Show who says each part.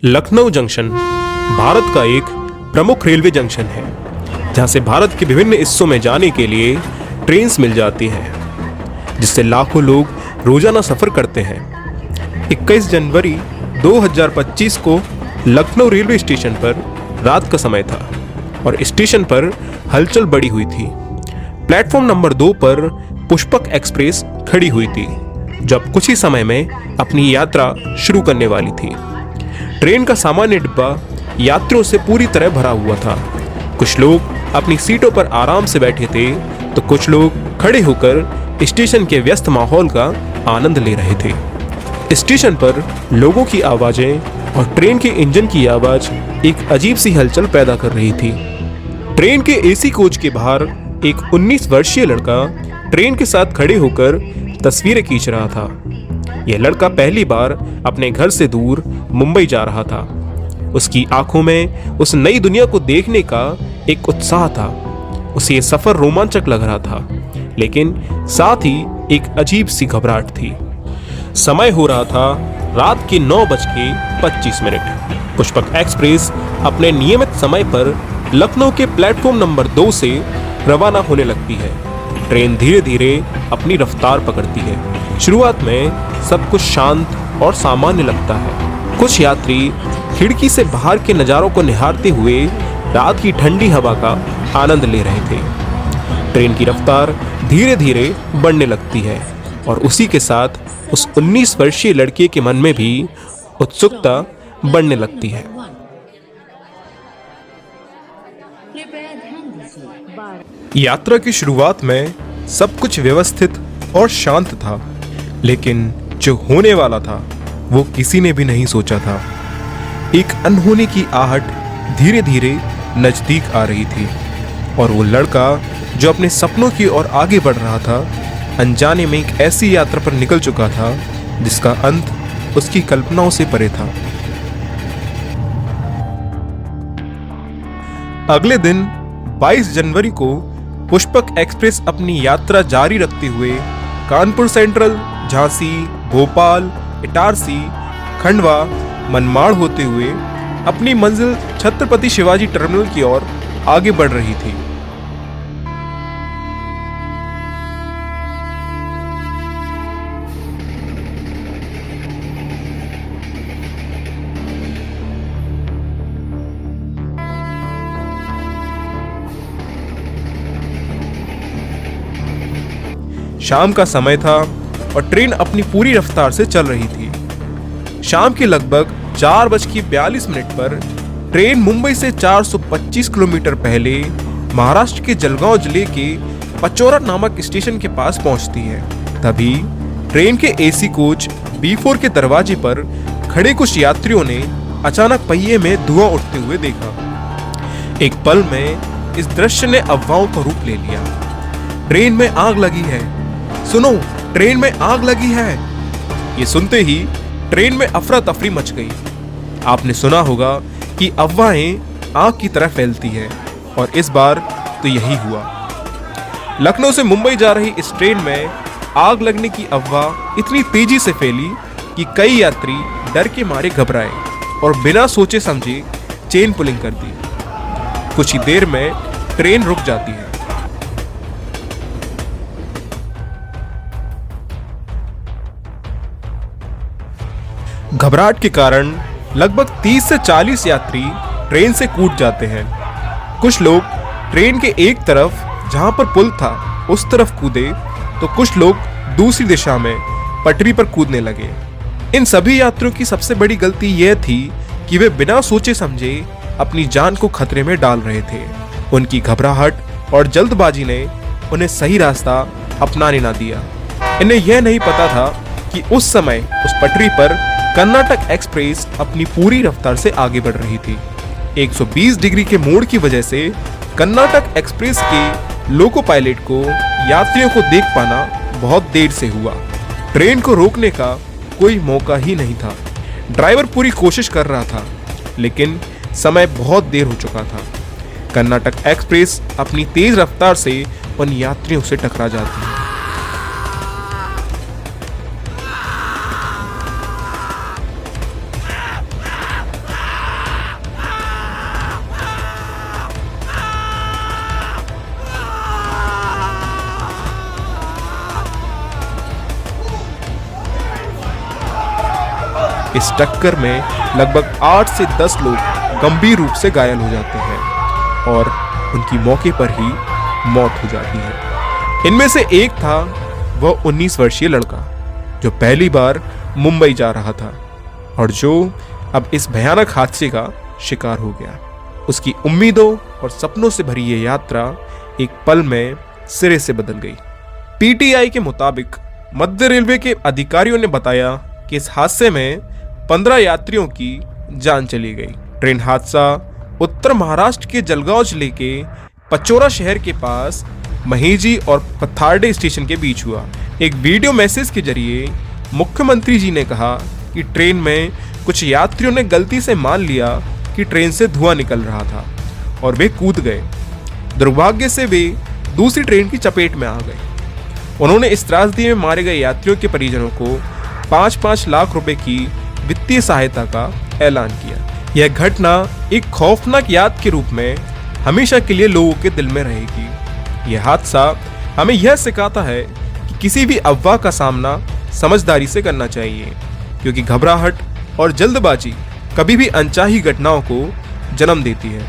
Speaker 1: Lucknow junction Bharat का एक प्रमुख रेलवे जंक्शन है जहां से भारत के विभिन्न हिस्सों में जाने के लिए ट्रेन्स मिल जाती हैं, जिससे लाखों लोग रोजाना सफर करते हैं। 21 जनवरी 2025 को लखनऊ रेलवे स्टेशन पर रात का समय था और स्टेशन पर हलचल बढ़ी हुई थी। प्लेटफॉर्म नंबर 2 पर पुष्पक एक्सप्रेस खड़ी हुई थी, जो अब कुछ ही समय में अपनी यात्रा शुरू करने वाली थी। ट्रेन का सामान्य डिब्बा यात्रियों से पूरी तरह भरा हुआ था। कुछ लोग अपनी सीटों पर आराम से बैठे थे, तो कुछ लोग खड़े होकर स्टेशन के व्यस्त माहौल का आनंद ले रहे थे। स्टेशन पर लोगों की आवाजें और ट्रेन के इंजन की आवाज एक अजीब सी हलचल पैदा कर रही थी। ट्रेन के एसी कोच के बाहर एक 19 वर्षीय लड़का ट्रेन के साथ खड़े होकर तस्वीरें खींच रहा था। यह लड़का पहली बार अपने घर से दूर मुंबई जा रहा था। उसकी आंखों में उस नई दुनिया को देखने का एक उत्साह था। उसे यह सफर रोमांचक लग रहा था, लेकिन साथ ही एक अजीब सी घबराहट थी। समय हो रहा था रात के 9:25। पुष्पक एक्सप्रेस अपने नियमित समय पर लखनऊ के प्लेटफॉर्म नंबर 2 से रवाना होने लगती है। ट्रेन धीरे धीरे अपनी रफ्तार पकड़ती है। शुरुआत में सब कुछ शांत और सामान्य लगता है। कुछ यात्री खिड़की से बाहर के नज़ारों को निहारते हुए रात की ठंडी हवा का आनंद ले रहे थे। ट्रेन की रफ्तार धीरे धीरे बढ़ने लगती है और उसी के साथ उस 19 वर्षीय लड़के के मन में भी उत्सुकता बढ़ने लगती है। यात्रा की शुरुआत में सब कुछ व्यवस्थित और शांत था, लेकिन जो होने वाला था वो किसी ने भी नहीं सोचा था। एक अनहोनी की आहट धीरे धीरे नजदीक आ रही थी और वो लड़का जो अपने सपनों की ओर आगे बढ़ रहा था, अनजाने में एक ऐसी यात्रा पर निकल चुका था जिसका अंत उसकी कल्पनाओं से परे था। अगले दिन 22 जनवरी को पुष्पक एक्सप्रेस अपनी यात्रा जारी रखते हुए कानपुर सेंट्रल, झांसी, भोपाल, इटारसी, खंडवा, मनमाड़ होते हुए अपनी मंजिल छत्रपति शिवाजी टर्मिनल की ओर आगे बढ़ रही थी। शाम का समय था और ट्रेन अपनी पूरी रफ्तार से चल रही थी। शाम के लगभग 4:42 पर ट्रेन मुंबई से 425 किलोमीटर पहले महाराष्ट्र के जलगांव जिले के पचौरा नामक स्टेशन के पास पहुंचती है। तभी ट्रेन के एसी कोच B4 के दरवाजे पर खड़े कुछ यात्रियों ने अचानक पहिए में धुआं उठते हुए देखा। एक पल में इस दृश्य ने अफवाहों का रूप ले लिया। ट्रेन में आग लगी है, सुनो, ट्रेन में आग लगी है। ये सुनते ही ट्रेन में अफरा तफरी मच गई। आपने सुना होगा कि अफवाहें आग की तरह फैलती है, और इस बार तो यही हुआ। लखनऊ से मुंबई जा रही इस ट्रेन में आग लगने की अफवाह इतनी तेजी से फैली कि कई यात्री डर के मारे घबराए और बिना सोचे समझे चेन पुलिंग कर दी। कुछ ही देर में ट्रेन रुक जाती है। घबराहट के कारण लगभग 30 से 40 यात्री ट्रेन से कूद जाते हैं। कुछ लोग ट्रेन के एक तरफ जहां पर पुल था उस तरफ कूदे, तो कुछ लोग दूसरी दिशा में पटरी पर कूदने लगे। इन सभी यात्रियों की सबसे बड़ी गलती यह थी कि वे बिना सोचे समझे अपनी जान को खतरे में डाल रहे थे। उनकी घबराहट और जल्दबाजी ने उन्हें सही रास्ता अपनाने ना दिया। इन्हें यह नहीं पता था कि उस समय उस पटरी पर कर्नाटक एक्सप्रेस अपनी पूरी रफ्तार से आगे बढ़ रही थी। 120 डिग्री के मोड़ की वजह से कर्नाटक एक्सप्रेस के लोको पायलट को यात्रियों को देख पाना बहुत देर से हुआ। ट्रेन को रोकने का कोई मौका ही नहीं था। ड्राइवर पूरी कोशिश कर रहा था, लेकिन समय बहुत देर हो चुका था। कर्नाटक एक्सप्रेस अपनी तेज रफ्तार से उन यात्रियों से टकरा जाती है। इस टक्कर में लगभग 8 से 10 लोग गंभीर रूप से घायल हो जाते हैं और उनकी मौके पर ही मौत हो जाती है। इनमें से एक था वह 19 वर्षीय लड़का जो पहली बार मुंबई जा रहा था और जो अब इस भयानक हादसे का शिकार हो गया। उसकी उम्मीदों और सपनों से भरी यह यात्रा एक पल में सिरे से बदल गई। पीटीआई के मुताबिक मध्य रेलवे के अधिकारियों ने बताया कि इस हादसे में 15 यात्रियों की जान चली गई। ट्रेन हादसा उत्तर महाराष्ट्र के जलगांव जिले के पचोरा शहर के पास महेजी और पथारडे स्टेशन के बीच हुआ। एक वीडियो मैसेज के जरिए मुख्यमंत्री जी ने कहा कि ट्रेन में कुछ यात्रियों ने गलती से मान लिया कि ट्रेन से धुआं निकल रहा था और वे कूद गए। दुर्भाग्य से वे दूसरी ट्रेन की चपेट में आ गए। उन्होंने इस त्रासदी में मारे गए यात्रियों के परिजनों को 5-5 लाख रुपए की वित्तीय सहायता का ऐलान किया। यह घटना एक खौफनाक याद के रूप में हमेशा के लिए लोगों के दिल में रहेगी। यह हादसा हमें यह सिखाता है कि किसी भी अफवाह का सामना समझदारी से करना चाहिए, क्योंकि घबराहट और जल्दबाजी कभी भी अनचाही घटनाओं को जन्म देती है।